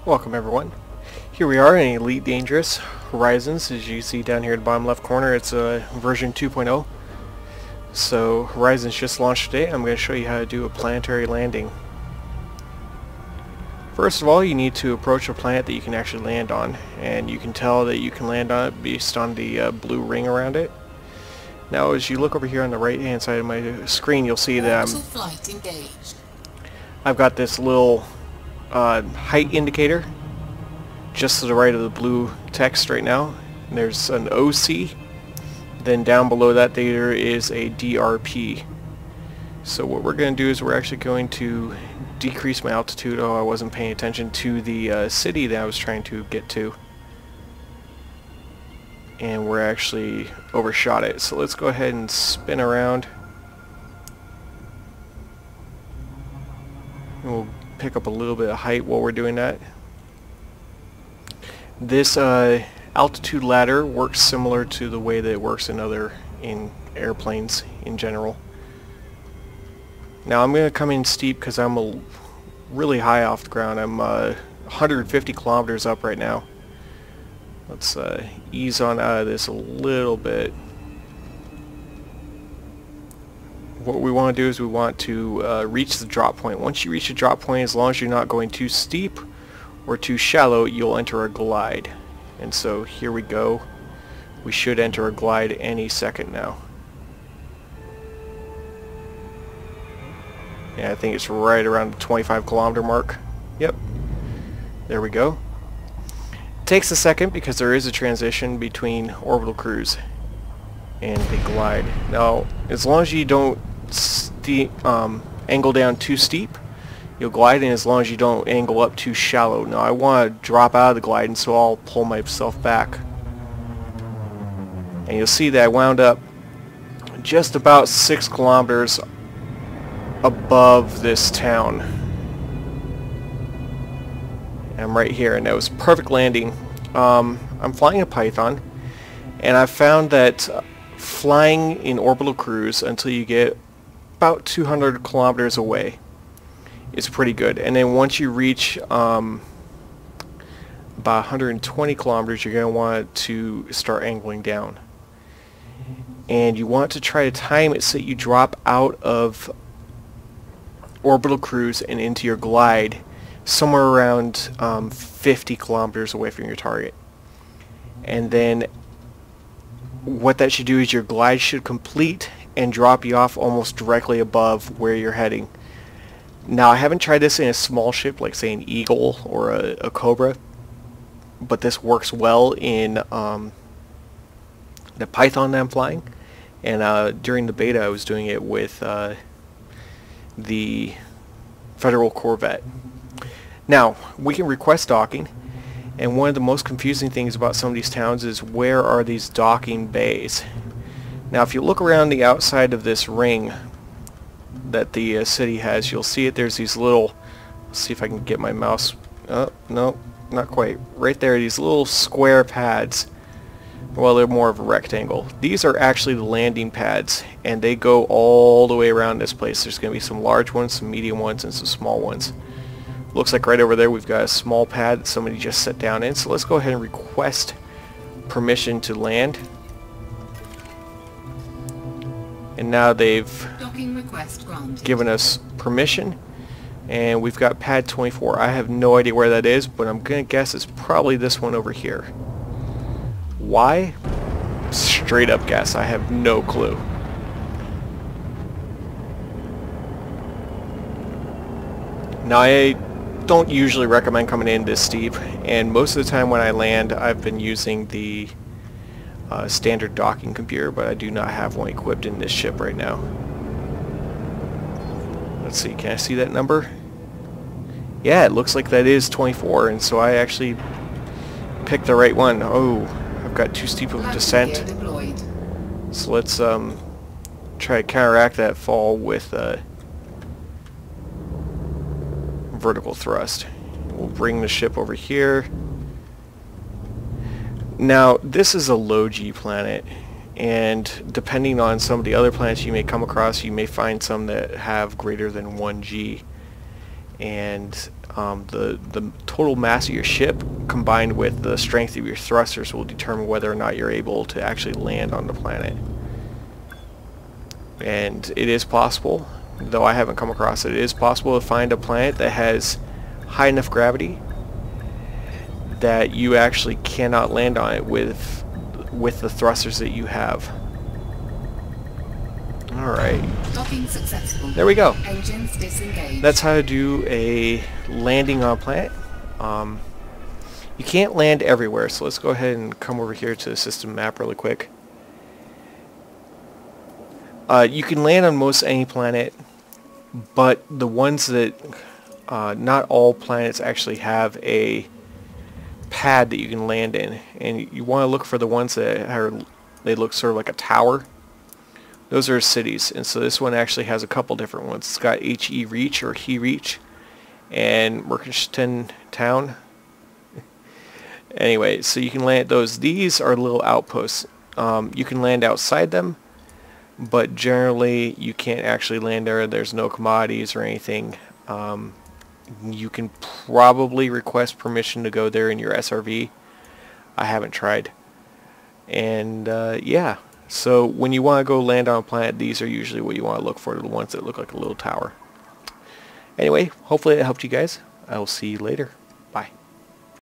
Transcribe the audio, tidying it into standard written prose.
Welcome everyone. Here we are in Elite Dangerous Horizons. As you see down here at the bottom left corner, it's version 2.0. So Horizons just launched today. I'm going to show you how to do a planetary landing. First of all, you need to approach a planet that you can actually land on, and you can tell that you can land on it based on the blue ring around it. Now as you look over here on the right hand side of my screen, you'll see that I've got this little height indicator just to the right of the blue text right now. And there's an OC. Then down below that there is a DRP. So what we're going to do is we're actually going to decrease my altitude. Oh, I wasn't paying attention to the city that I was trying to get to. And we're actually overshot it. So let's go ahead and spin around. And we'll pick up a little bit of height while we're doing that. This altitude ladder works similar to the way that it works in airplanes in general. Now I'm going to come in steep because I'm really high off the ground. I'm 150 kilometers up right now. Let's ease on out of this a little bit. What we want to do is we want to reach the drop point. Once you reach the drop point, as long as you're not going too steep or too shallow, you'll enter a glide. And so here we go. We should enter a glide any second now. Yeah, I think it's right around the 25 kilometer mark. Yep. There we go. It takes a second because there is a transition between orbital cruise and the glide. Now, as long as you don't angle down too steep, you'll glide, and as long as you don't angle up too shallow. Now I want to drop out of the glide, and so I'll pull myself back. And you'll see that I wound up just about 6 kilometers above this town. I'm right here, and that was perfect landing. I'm flying a Python, and I found that flying in orbital cruise until you get about 200 kilometers away is pretty good. And then once you reach about 120 kilometers, you're going to want to start angling down. And you want to try to time it so that you drop out of orbital cruise and into your glide somewhere around 50 kilometers away from your target. And then what that should do is your glide should complete and drop you off almost directly above where you're heading. Now I haven't tried this in a small ship like say an Eagle or a Cobra, but this works well in the Python that I'm flying, and during the beta I was doing it with the Federal Corvette. Now we can request docking, and one of the most confusing things about some of these towns is where are these docking bays. Now if you look around the outside of this ring that the city has, you'll see it. There's these little, let's see if I can get my mouse, oh no, not quite, right there, these little square pads. Well, they're more of a rectangle. These are actually the landing pads, and they go all the way around this place. There's going to be some large ones, some medium ones, and some small ones. Looks like right over there we've got a small pad that somebody just set down in, so let's go ahead and request permission to land. And now they've given us permission, and we've got pad 24. I have no idea where that is, but I'm gonna guess it's probably this one over here. Why? Straight up guess. I have no clue. Now I don't usually recommend coming in this steep, and most of the time when I land I've been using the standard docking computer, but I do not have one equipped in this ship right now. Let's see, can I see that number? Yeah, it looks like that is 24, and so I actually picked the right one. Oh, I've got too steep of a descent. So let's try to counteract that fall with vertical thrust. We'll bring the ship over here. Now this is a low G planet, and depending on some of the other planets you may come across, you may find some that have greater than 1 G. And The total mass of your ship combined with the strength of your thrusters will determine whether or not you're able to actually land on the planet. And it is possible, though I haven't come across it, it is possible to find a planet that has high enough gravity that you actually cannot land on it with the thrusters that you have. Alright. Docking successful. There we go. Engines disengaged. That's how to do a landing on a planet. You can't land everywhere, so let's go ahead and come over here to the system map really quick. You can land on most any planet, but the ones that not all planets actually have a pad that you can land in, and you want to look for the ones that they look sort of like a tower. Those are cities, and so this one actually has a couple different ones. It's got HE Reach or He Reach and Merkenstein Town. Anyway, so you can land at those. These are little outposts. You can land outside them, but generally you can't actually land there. There's no commodities or anything. You can probably request permission to go there in your SRV. I haven't tried. And yeah, so when you want to go land on a planet, these are usually what you want to look for, the ones that look like a little tower. Anyway, hopefully it helped you guys. I will see you later.